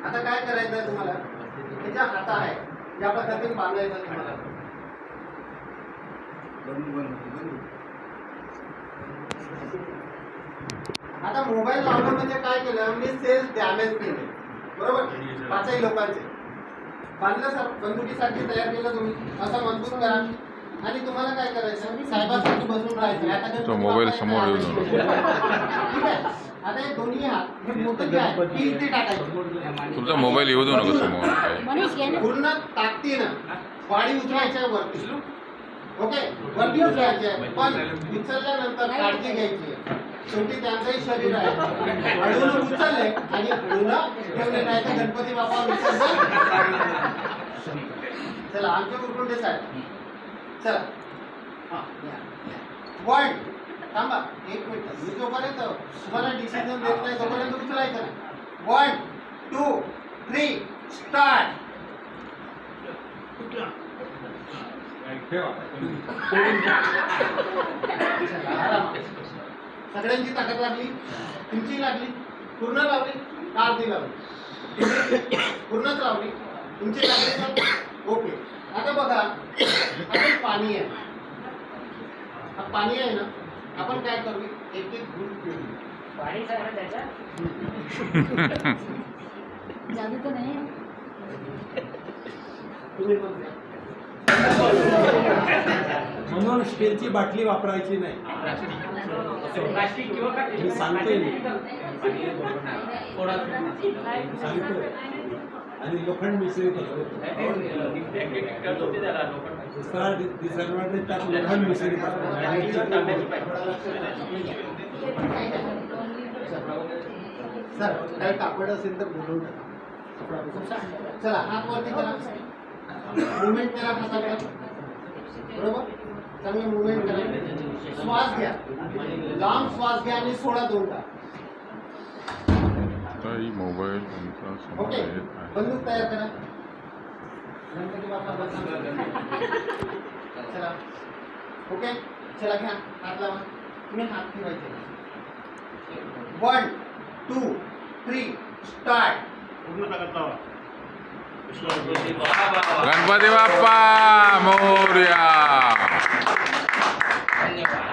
आता काय करायचं आहे तुम्हाला, त्याच्या हात आहे या पद्धतीने बांधायचं तुम्हाला. आता मोबाईल लावणं म्हणजे काय केलं, मी सेल्स डॅमेज केले, बरोबर, पाचही लोकांचे बांधलं सर, बंदुकीसाठी तयार केलं तुम्ही, असं मजबूत करा. आणि तुम्हाला काय करायचं, साहेबांसाठी बसून राहायचं. तो मोबाईल समोर येऊ नका. ठीक आहे. आता हे दोन्ही हात हे मोठं जे आहे ती इथे टाकायचं. तुमचा मोबाईल येऊ देऊ नका समोर. पूर्ण ताकदीनं पाणी उचलायचं वरती. ओके, वरती उचलायचे आहे, पण उचलल्यानंतर काळजी घ्यायची. शेवटी त्यांचंही शरीर आहे, हळूहळू उचलले आणि हळूहळू ठेवले, नाही तर गणपती बाप्पा विसर्जन. चला आमचे गुरुकुंडे साहेब, चला. वन, थांबा एक मिनिट, मी जोपर्यंत तुम्हाला डिसिजन देत नाही तोपर्यंत उचलायचं नाही. 1 2 3 स्टार्ट. सगळ्यांची ताकद लागली, तुमची लागली, पूर्ण लावली, अर्धी लावली, पूर्णच लावली, तुमची लागली. ओके, आता बघा, आता पाणी आहे, हा पाणी आहे ना, आपण काय करू, एक एक घूट पिऊ. पाणी सगळं त्याच्या जादू तर नाही. तुम्ही पण द्या. म्हणून स्टीलची बाटली वापरायची नाही, प्लास्टिक किंवा मी सांगतोय सांगतोय. आणि लोखंड मिसळी दिसायला त्यात लोखंड मिसळी सर काही कापड असेल तर बोलवून टाका. चला हात वरती करा, मुवमेंट करा हाताला, बरोबर, चांगलं मुवमेंट करा. श्वास घ्या, लांब श्वास घ्या आणि सोडा दोनदा. मोबाईल तुमचा समोर ओके, येत आहे. बंदूक तयार करा. गणपती बाप्पा बसा. चला, ओके, चला घ्या, हात लावा, तुम्ही हात फिरवायचे. 1 2 3 स्टार्ट. गणपती बाप्पा मोरया. धन्यवाद.